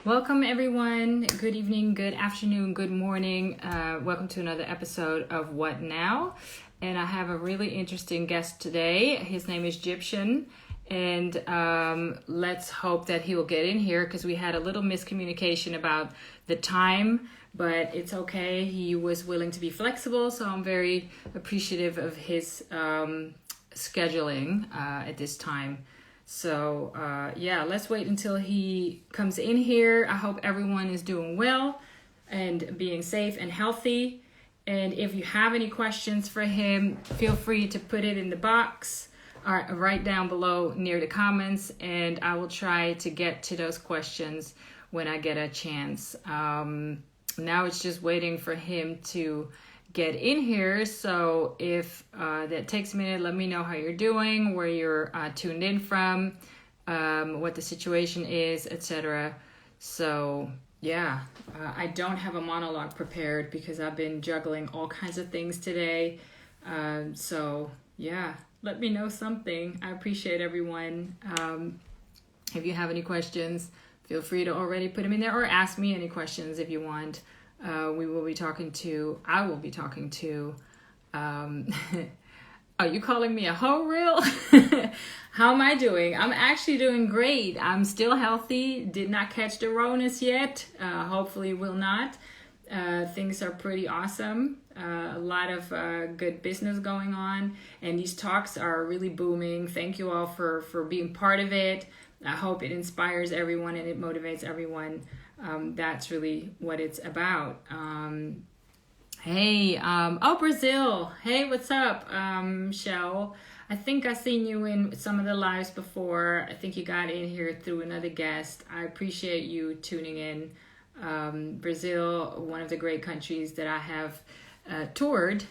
Welcome everyone. Good evening, good afternoon, good morning. Welcome to another episode of What Now? And I have a really interesting guest today. His name is Gyptian. And let's hope that he will get in here because we had a little miscommunication about the time, but it's okay. He was willing to be flexible, so I'm very appreciative of his scheduling at this time. So let's wait until he comes in here. I hope everyone is doing well and being safe and healthy. And if you have any questions for him, feel free to put it in the box or right down below near the comments, and I will try to get to those questions when I get a chance. Now it's just waiting for him to get in here. So if that takes a minute, let me know how you're doing, where you're tuned in from, what the situation is, etc. So I don't have a monologue prepared because I've been juggling all kinds of things today. Let me know something. I appreciate everyone. If you have any questions, feel free to already put them in there or ask me any questions if you want. I will be talking to, are you calling me a hoe reel? How am I doing? I'm actually doing great. I'm still healthy. Did not catch the Ronas yet. Hopefully will not. Things are pretty awesome. A lot of good business going on. And these talks are really booming. Thank you all for being part of it. I hope it inspires everyone and it motivates everyone. That's really what it's about. Brazil. Hey, what's up, Shell? I think I've seen you in some of the lives before. I think you got in here through another guest. I appreciate you tuning in. Brazil, one of the great countries that I have toured.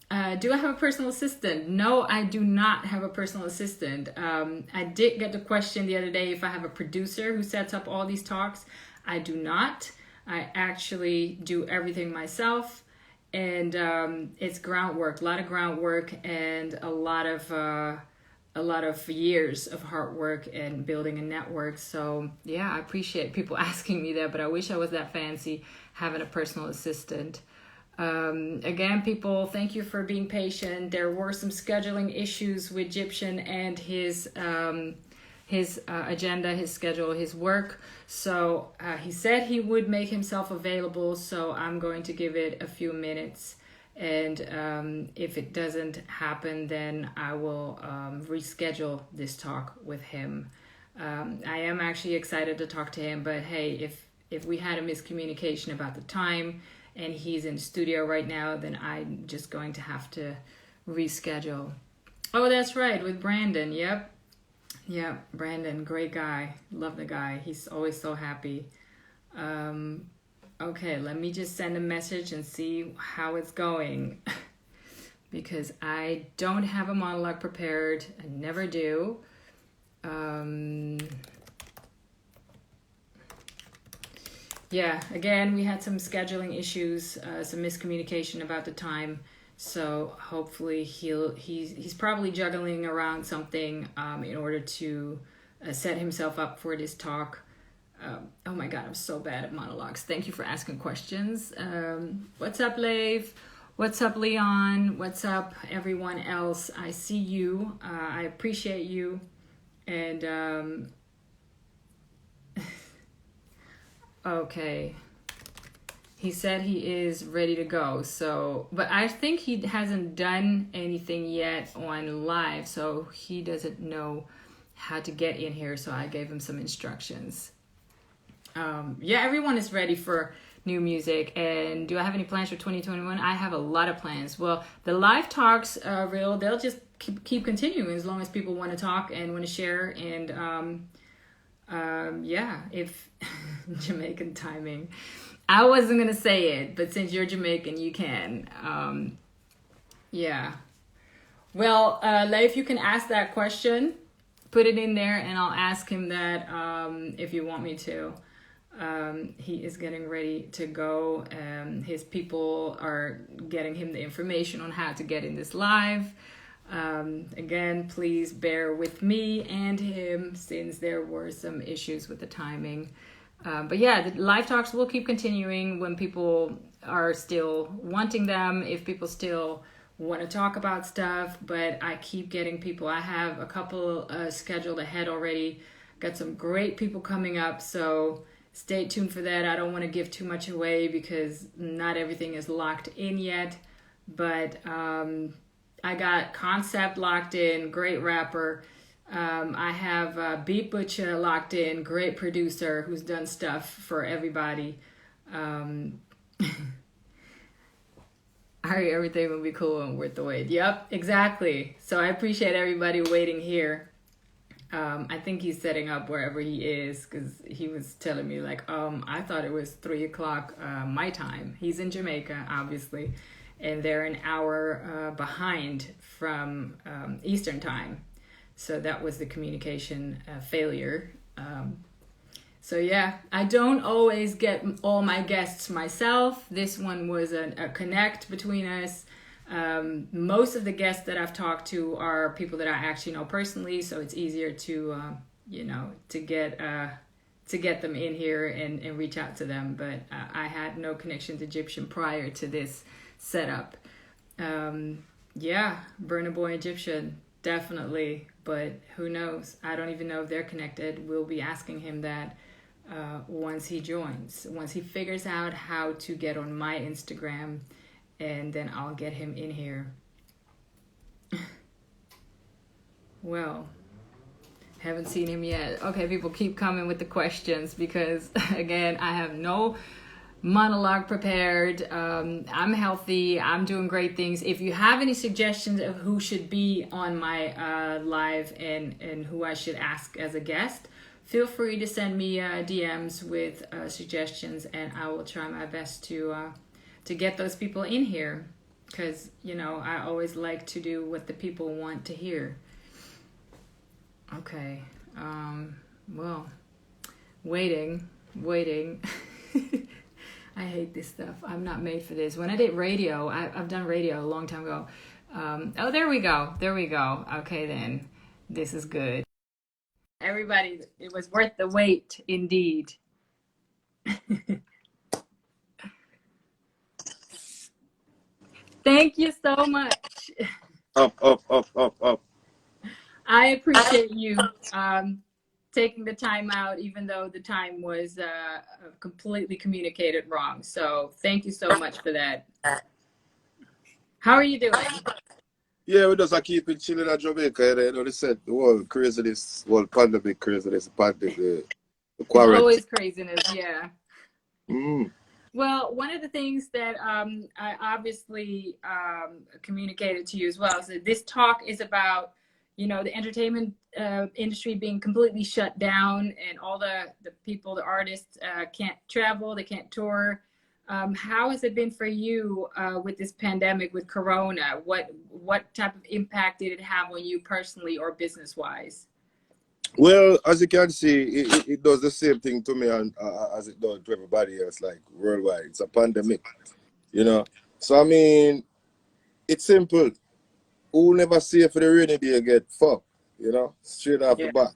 Do I have a personal assistant? No, I do not have a personal assistant. I did get the question the other day if I have a producer who sets up all these talks. I do not. I actually do everything myself, and it's groundwork, a lot of groundwork, and a lot of years of hard work and building a network. So yeah, I appreciate people asking me that, but I wish I was that fancy having a personal assistant. Again, people, thank you for being patient. There were some scheduling issues with Gyptian and his agenda, his schedule, his work. So he said he would make himself available. So I'm going to give it a few minutes. And if it doesn't happen, then I will reschedule this talk with him. I am actually excited to talk to him. But hey, if we had a miscommunication about the time and he's in the studio right now, then I'm just going to have to reschedule. Oh, that's right, with Brandon. Yep. Yeah, Brandon, great guy. Love the guy. He's always so happy. Okay, let me just send a message and see how it's going. Because I don't have a monologue prepared. I never do. Again, we had some scheduling issues, some miscommunication about the time. So hopefully he's probably juggling around something in order to set himself up for this talk. Oh my God, I'm so bad at monologues. Thank you for asking questions. What's up, Leif? What's up, Leon? What's up, everyone else? I see you. I appreciate you. And okay. He said he is ready to go. So, but I think he hasn't done anything yet on live, so he doesn't know how to get in here. So I gave him some instructions. Everyone is ready for new music. And do I have any plans for 2021? I have a lot of plans. Well, the live talks, they'll just keep continuing as long as people want to talk and want to share. And if Jamaican timing. I wasn't going to say it, but since you're Jamaican, you can. Well, Leif, you can ask that question. Put it in there, and I'll ask him that if you want me to. He is getting ready to go. His people are getting him the information on how to get in this live. Again, please bear with me and him since there were some issues with the timing. But yeah, the live talks will keep continuing when people are still wanting them, if people still want to talk about stuff. But I keep getting people. I have a couple scheduled ahead already. Got some great people coming up, so stay tuned for that. I don't want to give too much away because not everything is locked in yet. But I got Concept locked in, great rapper. I have Beat Butcher locked in, great producer who's done stuff for everybody. Everything will be cool and worth the wait. Yep, exactly. So I appreciate everybody waiting here. I think he's setting up wherever he is because he was telling me like, I thought it was 3 o'clock my time. He's in Jamaica, obviously, and they're an hour behind from Eastern time. So that was the communication failure. So yeah, I don't always get all my guests myself. This one was a connect between us. Most of the guests that I've talked to are people that I actually know personally, so it's easier to to get them in here and reach out to them. But I had no connection to Gyptian prior to this setup. Yeah, Burna Boy and Gyptian, definitely. But who knows? I don't even know if they're connected. We'll be asking him that once he joins. Once he figures out how to get on my Instagram, and then I'll get him in here. Well, haven't seen him yet. Okay, people keep coming with the questions because, again, I have no monologue prepared. I'm healthy. I'm doing great things. If you have any suggestions of who should be on my live and who I should ask as a guest, feel free to send me DMs with suggestions, and I will try my best to get those people in here, because I always like to do what the people want to hear. Okay. Well, waiting. I hate this stuff. I'm not made for this. When I did radio, I've done radio a long time ago. Oh, there we go. Okay, then. This is good. Everybody, it was worth the wait, indeed. Thank you so much. Up. I appreciate you taking the time out, even though the time was completely communicated wrong. So thank you so much for that. How are you doing? Yeah, we just keep it chilling at Jamaica. They said the world craziness, world pandemic craziness, the quarantine. Always craziness, yeah. Mm. Well, one of the things that I obviously communicated to you as well is that this talk is about, the entertainment industry being completely shut down, and all the people, the artists can't travel, they can't tour. How has it been for you with this pandemic, with Corona? What type of impact did it have on you personally or business-wise? Well, as you can see, it does the same thing to me as it does to everybody else, like worldwide. It's a pandemic, So, I mean, it's simple. Who never save for the rainy day get fucked, straight off the bat.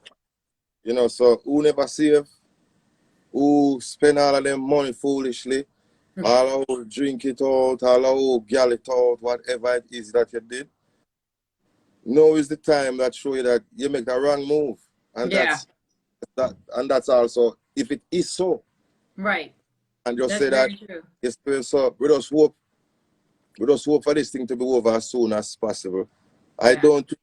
So who never save, who spend all of them money foolishly, all out drink it out, all out gal it out, whatever it is that you did. Now is the time that show you that you make the wrong move. And that's also, if it is so. Right. And just that's say that true. It's so we just hope for this thing to be over as soon as possible. I don't think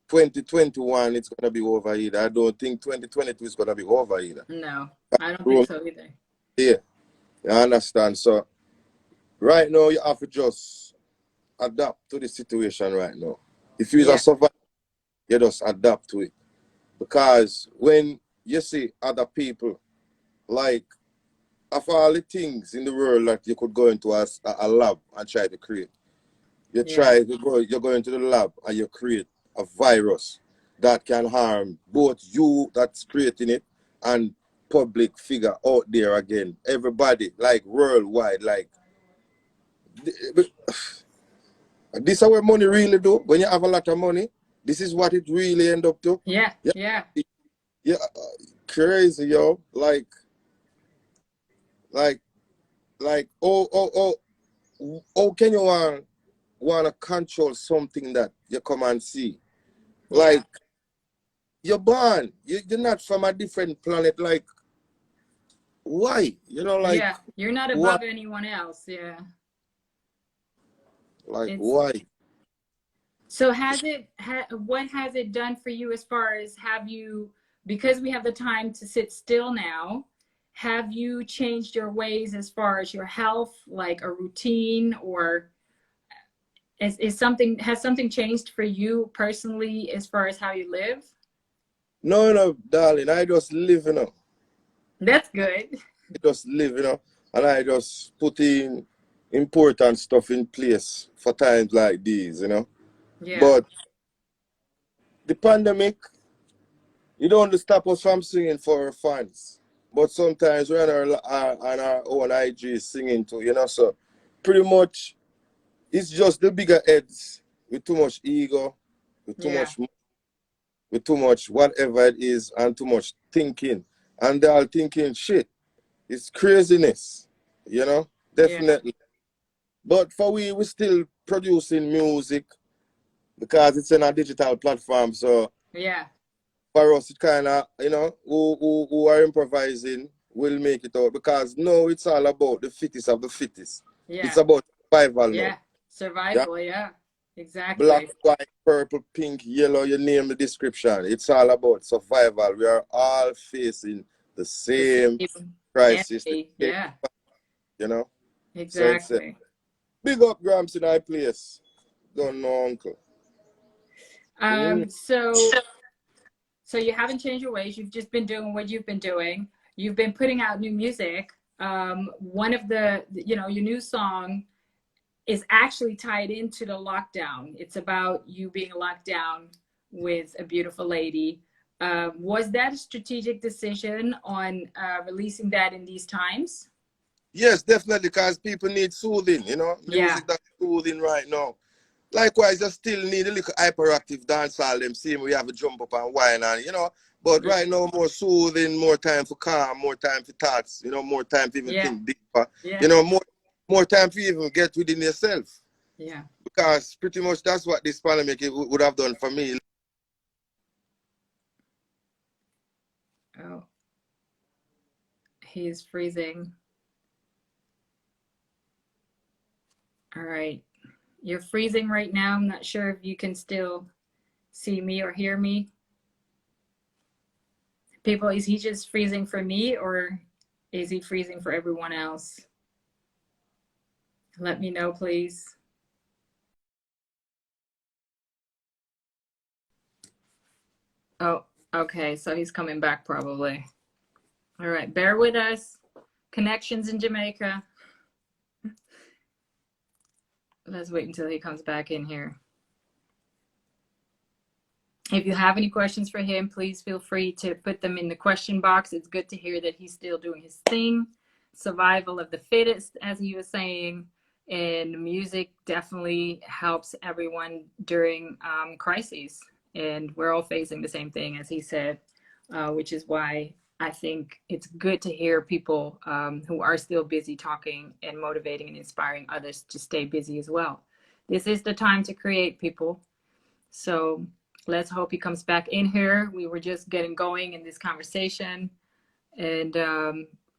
2021 it's gonna be over either. I don't think 2022 is gonna be over either. No, I don't think so either. Yeah. You understand? So right now you have to just adapt to the situation right now. If you're a survivor, you just adapt to it. Because when you see other people, like, of all the things in the world that you could go into a lab and try to create, you go into the lab and you create a virus that can harm both you that's creating it and public figure out there again. Everybody, like worldwide, like this is where money really do. When you have a lot of money, this is what it really end up to. Yeah. Yeah, crazy, yo. Like, Like, how can you want to control something that you come and see? Yeah. Like, you're born. You're not from a different planet. Like, why? You know, like, Yeah. You're not why? above anyone else. Yeah. Like, It's why? so what has it done for you as far as because we have the time to sit still now, have you changed your ways as far as your health, like a routine, or has something changed for you personally as far as how you live? No, no, darling. I just live, you know. That's good. I just live, you know. And I just put in important stuff in place for times like these, you know. Yeah. But the pandemic, it don't stop us from singing for our fans. But sometimes we're on our own IG singing too, you know. So pretty much it's just the bigger heads with too much ego, with too Yeah. much, with too much whatever it is, and too much thinking. And they're all thinking shit. It's craziness, you know, Yeah. definitely. But for we're still producing music because it's in a digital platform. So Yeah. for us, it kind of, you know, who are improvising will make it out because no, it's all about the fittest of the fittest. It's Yeah. about survival now. Yeah. Yeah, Survival. Yeah. black, Exactly. white, purple, pink, yellow. You name the description. It's all about survival. We are all facing the The same same crisis, the enemy. same, Yeah. you know. So it's a Exactly. big up Gramps in our place. Don't know, uncle. Mm. So you haven't changed your ways. You've just been doing what you've been doing. You've been putting out new music. One of your new song is actually tied into the lockdown. It's about you being locked down with a beautiful lady. Was that a strategic decision on releasing that in these times? Yes, definitely, because people need soothing, you know, Yeah, music that's soothing right now. Likewise, you still need a little hyperactive dancehall, them same we have a jump up and whine and, you know, but yeah, right now more soothing, more time for calm, more time for thoughts, you know, more time to even yeah, think deeper, yeah, you know, more time to even get within yourself. yeah. Because pretty much that's what this pandemic would have done for me. Oh, he's freezing. All right. You're freezing right now. I'm not sure if you can still see me or hear me. People, is he just freezing for me or is he freezing for everyone else? Let me know, please. Oh, okay. So he's coming back probably. All right. Bear with us. Connections in Jamaica. Let's wait until he comes back in here. If you have any questions for him, please feel free to put them in the question box. It's good to hear that he's still doing his thing. Survival of the fittest, as he was saying. And music definitely helps everyone during crises. And we're all facing the same thing, as he said, which is why I think it's good to hear people who are still busy talking and motivating and inspiring others to stay busy as well. This is the time to create, people. So let's hope he comes back in here. We were just getting going in this conversation and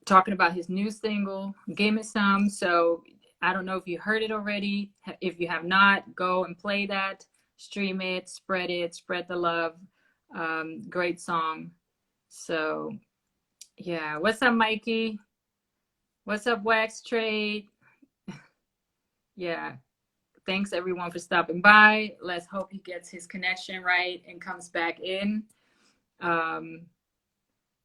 talking about his new single, Game It Some. So I don't know if you heard it already. If you have not, go and play that, stream it, spread the love. Great song. So yeah, what's up, Mikey? What's up, Wax Trade? Yeah, thanks everyone for stopping by. Let's hope he gets his connection right and comes back in. Um,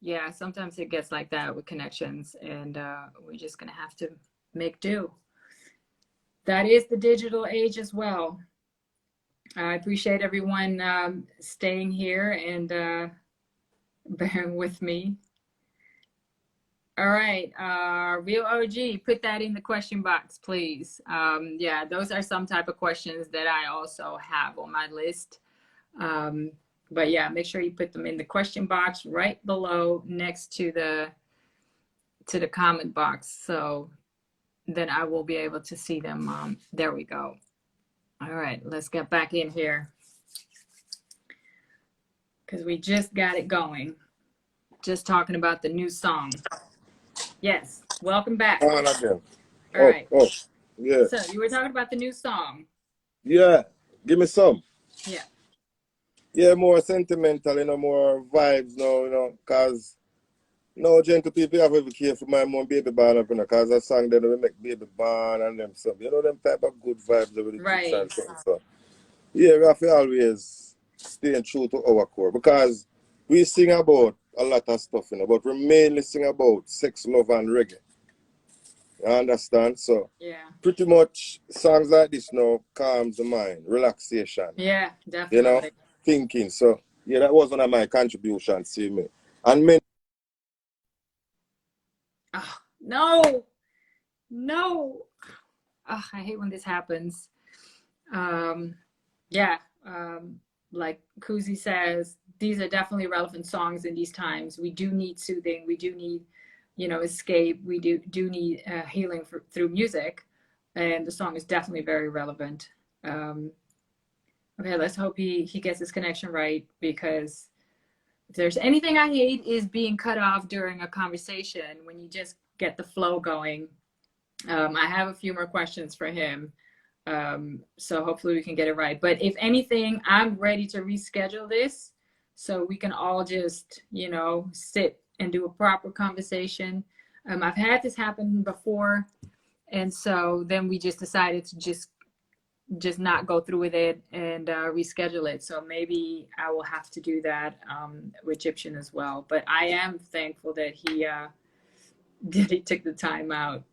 yeah, sometimes it gets like that with connections, and we're just gonna have to make do. That is the digital age as well. I appreciate everyone staying here and bearing with me. All right, real OG, put that in the question box, please. Yeah, those are some type of questions that I also have on my list. But yeah, make sure you put them in the question box right below next to to the comment box, so then I will be able to see them. There we go. All right, let's get back in here because we just got it going. Just talking about the new song. Yes, welcome back. On again. All right. Yeah. So you were talking about the new song. Yeah. Give me some. Yeah. Yeah, more sentimental, more vibes now, because no gentle people have ever care for my mom baby born up, because that song then we make baby born and them stuff. Them type of good vibes with the Right. Gyptian song. So yeah, we have to always staying true to our core, because we sing about a lot of stuff, but we mainly sing about sex, love, and reggae. You understand? So Yeah. pretty much songs like this now calms the mind, relaxation. Yeah, definitely. Thinking. So yeah, that was one of my contributions to me. And many. Oh, no. Oh, I hate when this happens. Yeah. Like Kuzi says, these are definitely relevant songs in these times. We do need soothing. We do need, escape. We do need healing through music, and the song is definitely very relevant. Okay, let's hope he gets his connection right, because if there's anything I hate is being cut off during a conversation when you just get the flow going. I have a few more questions for him. So hopefully we can get it right. But if anything, I'm ready to reschedule this so we can all just, sit and do a proper conversation. I've had this happen before. And so then we just decided to just not go through with it and reschedule it. So maybe I will have to do that with Gyptian as well. But I am thankful that he took the time out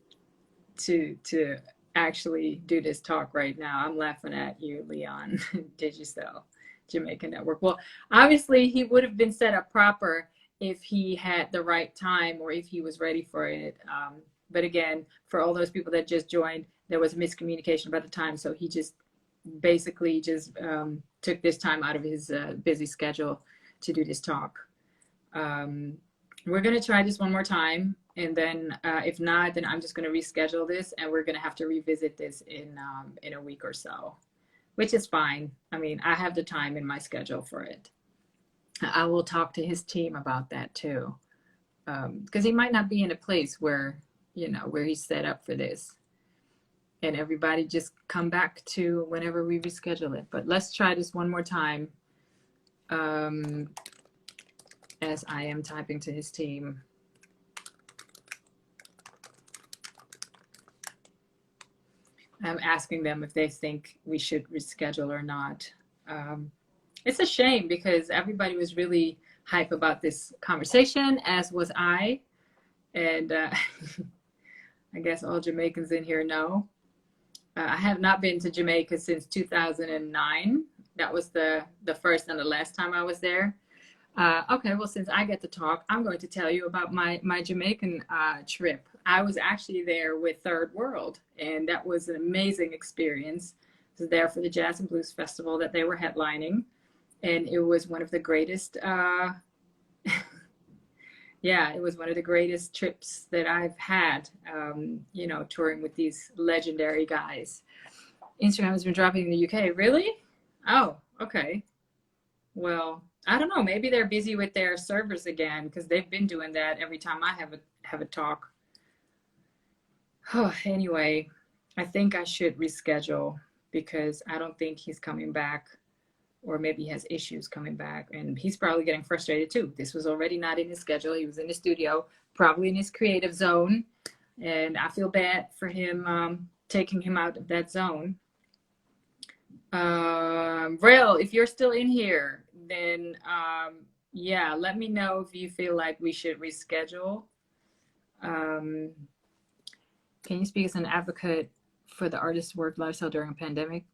to actually do this talk right now. I'm laughing at you, Leon. Digicel, Jamaican Network. Well, obviously he would have been set up proper if he had the right time or if he was ready for it. But again, for all those people that just joined, there was miscommunication about the time. So he just basically took this time out of his busy schedule to do this talk. We're going to try this one more time. And then if not, then I'm just going to reschedule this, and we're going to have to revisit this in a week or so, which is fine. I mean, I have the time in my schedule for it. I will talk to his team about that too, because he might not be in a place where, where he's set up for this. And everybody just come back to whenever we reschedule it. But let's try this one more time as I am typing to his team. I'm asking them if they think we should reschedule or not. It's a shame because everybody was really hype about this conversation, as was I. And I guess all Jamaicans in here know. I have not been to Jamaica since 2009. That was the first and the last time I was there. Okay, well, since I get to talk, I'm going to tell you about my Jamaican trip. I was actually there with Third World, and that was an amazing experience. I was there for the Jazz and Blues Festival that they were headlining, and it was one of the greatest, yeah, it was one of the greatest trips that I've had, touring with these legendary guys. Instagram has been dropping in the UK. Really? Oh, okay. Well, I don't know. Maybe they're busy with their servers again, because they've been doing that every time I have a talk. Oh, anyway, I think I should reschedule because I don't think he's coming back, or maybe he has issues coming back, and he's probably getting frustrated too. This was already not in his schedule. He was in the studio, probably in his creative zone, and I feel bad for him taking him out of that zone. Rail, if you're still in here, then yeah, let me know if you feel like we should reschedule. Can you speak as an advocate for the artist's work lifestyle during a pandemic?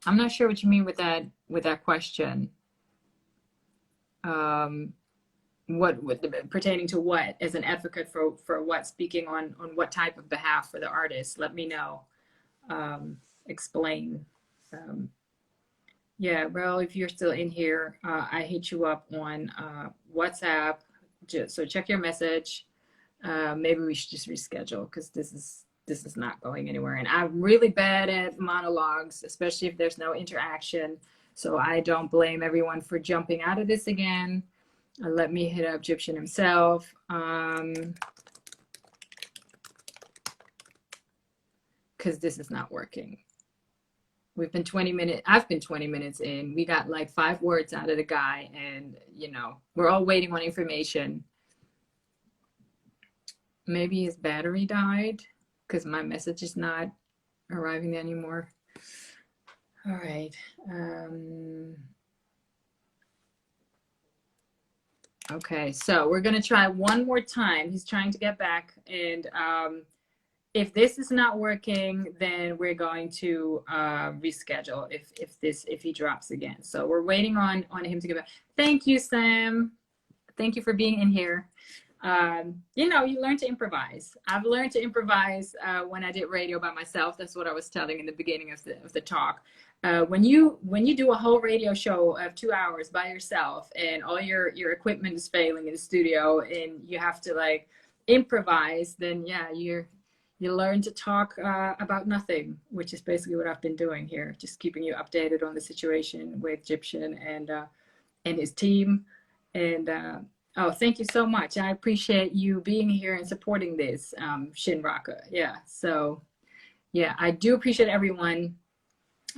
I'm not sure what you mean with that question. What pertaining to what? As an advocate for what? Speaking on what type of behalf for the artist? Let me know. Explain. Yeah, well, if you're still in here, I hit you up on WhatsApp. So check your message. maybe we should just reschedule because this is not going anywhere. And I'm really bad at monologues, especially if there's no interaction. So I don't blame everyone for jumping out of this again. Let me hit up Gyptian himself. Because this is not working. We've been 20 minutes. I've been 20 minutes in. We got like 5 words out of the guy, and you know, we're all waiting on information. Maybe his battery died because my message is not arriving anymore. All right. Okay, so we're gonna try one more time. He's trying to get back, and if this is not working, then we're going to reschedule if he drops again. So we're waiting on him to get back. Thank you, Sam. Thank you for being in here. You know, you learn to improvise. I've learned to improvise when I did radio by myself. That's what I was telling in the beginning of the talk. When you do a whole radio show of 2 hours by yourself and all your equipment is failing in the studio and you have to like improvise, then yeah, you learn to talk about nothing, which is basically what I've been doing here, just keeping you updated on the situation with Gyptian and his team. And oh, thank you so much. I appreciate you being here and supporting this, Shinraka. Yeah, so yeah, I do appreciate everyone.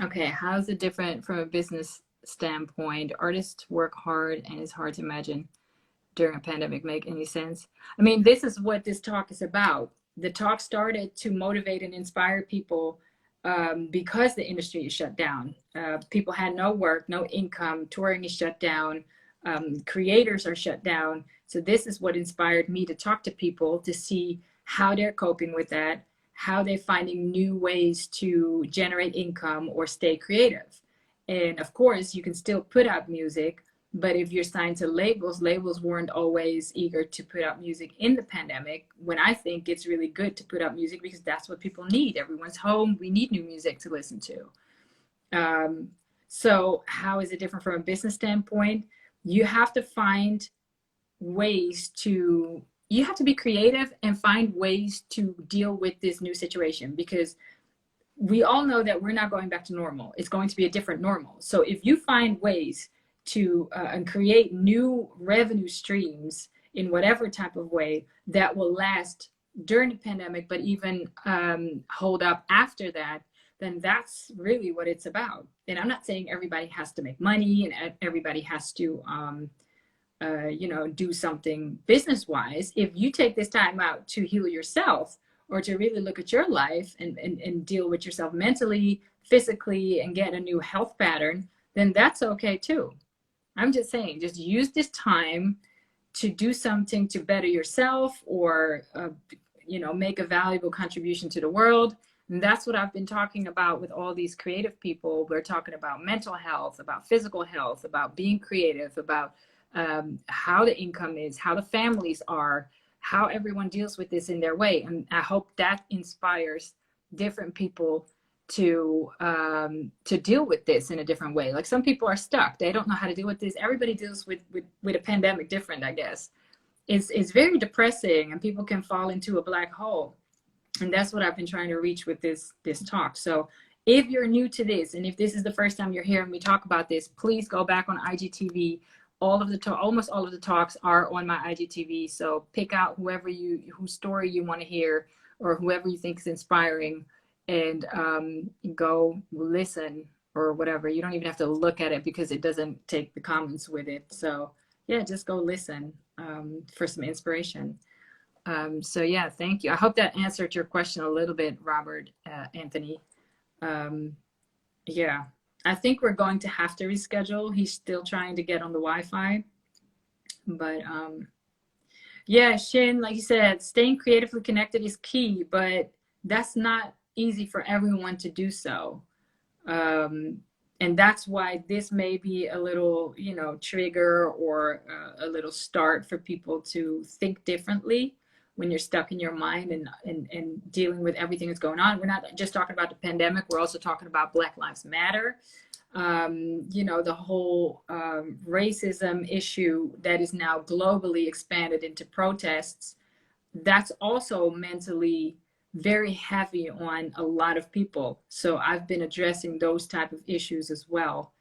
Okay, how's it different from a business standpoint? Artists work hard and it's hard to imagine during a pandemic. Make any sense? I mean, this is what this talk is about. The talk started to motivate and inspire people because the industry is shut down. People had no work, no income, touring is shut down, creators are shut down. So this is what inspired me to talk to people to see how they're coping with that, how they're finding new ways to generate income or stay creative. And of course, you can still put out music, but if you're signed to labels, labels weren't always eager to put out music in the pandemic, when I think it's really good to put out music because that's what people need. Everyone's home. We need new music to listen to. So how is it different from a business standpoint? You have to find ways to, you have to be creative and find ways to deal with this new situation, because we all know that we're not going back to normal. It's going to be a different normal. So if you find ways to create new revenue streams in whatever type of way that will last during the pandemic, but even hold up after that, then that's really what it's about. And I'm not saying everybody has to make money and everybody has to, you know, do something business-wise. If you take this time out to heal yourself or to really look at your life and deal with yourself mentally, physically, and get a new health pattern, then that's okay too. I'm just saying, just use this time to do something to better yourself or, you know, make a valuable contribution to the world. And that's what I've been talking about with all these creative people. We're talking about mental health, about physical health, about being creative, about how the income is, how the families are, how everyone deals with this in their way. And I hope that inspires different people to deal with this in a different way. Like some people are stuck. They don't know how to deal with this. Everybody deals with a pandemic different, I guess. It's very depressing and people can fall into a black hole. And that's what I've been trying to reach with this talk. So if you're new to this, and if this is the first time you're hearing me talk about this, please go back on IGTV. Almost all of the talks are on my IGTV. So pick out whose story you want to hear or whoever you think is inspiring, and go listen or whatever. You don't even have to look at it because it doesn't take the comments with it. So yeah, just go listen for some inspiration. So yeah, thank you. I hope that answered your question a little bit, Robert, Anthony. Yeah, I think we're going to have to reschedule. He's still trying to get on the Wi-Fi, but yeah, Shin, like you said, staying creatively connected is key, but that's not easy for everyone to do so. And that's why this may be a little, you know, trigger or a little start for people to think differently when you're stuck in your mind and dealing with everything that's going on. We're not just talking about the pandemic. We're also talking about Black Lives Matter. You know, the whole racism issue that is now globally expanded into protests. that's also mentally very heavy on a lot of people. So I've been addressing those type of issues as well.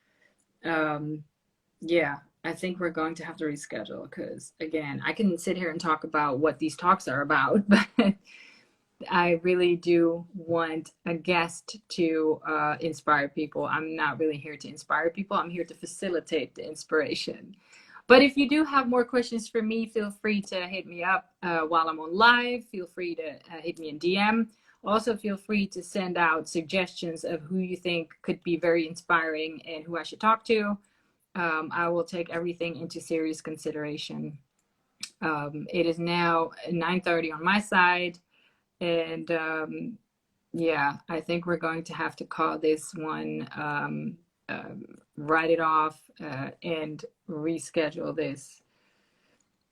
Um, yeah, I think we're going to have to reschedule because, again, I can sit here and talk about what these talks are about, but I really do want a guest to inspire people. I'm not really here to inspire people. I'm here to facilitate the inspiration. But if you do have more questions for me, feel free to hit me up while I'm on live. Feel free to hit me in DM. Also, feel free to send out suggestions of who you think could be very inspiring and who I should talk to. I will take everything into serious consideration. It is now 9:30 on my side. And yeah, I think we're going to have to call this one, write it off and reschedule this.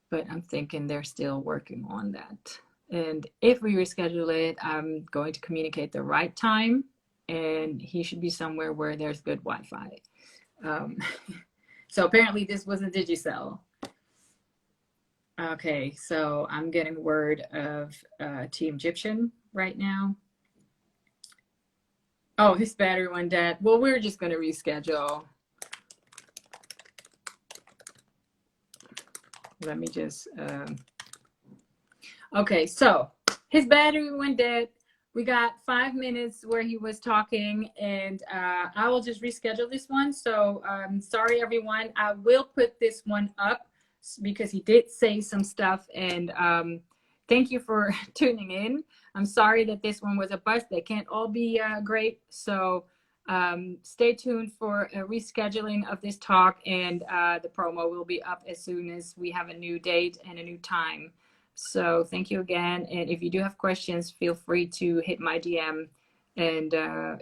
But I'm thinking they're still working on that. And if we reschedule it, I'm going to communicate the right time, and he should be somewhere where there's good Wi-Fi. So apparently this was a Digicel. Okay, so I'm getting word of Team Gyptian right now. Oh, his battery went dead. Well, we're just going to reschedule. Let me just... Okay, so his battery went dead. We got 5 minutes where he was talking, and I will just reschedule this one. So sorry, everyone. I will put this one up because he did say some stuff, and thank you for tuning in. I'm sorry that this one was a bust. They can't all be great. So stay tuned for a rescheduling of this talk, and the promo will be up as soon as we have a new date and a new time. So thank you again. And if you do have questions, feel free to hit my DM, and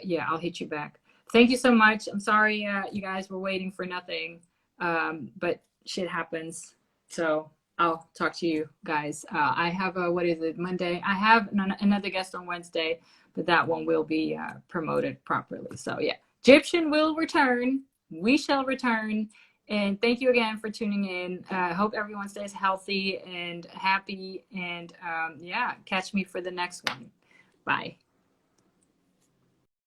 yeah, I'll hit you back. Thank you so much. I'm sorry you guys were waiting for nothing, but shit happens. So I'll talk to you guys. I have a, what is it, Monday? I have another guest on Wednesday, but that one will be promoted properly. So yeah, Gyptian will return. We shall return. And thank you again for tuning in. I hope everyone stays healthy and happy. And yeah, catch me for the next one. Bye.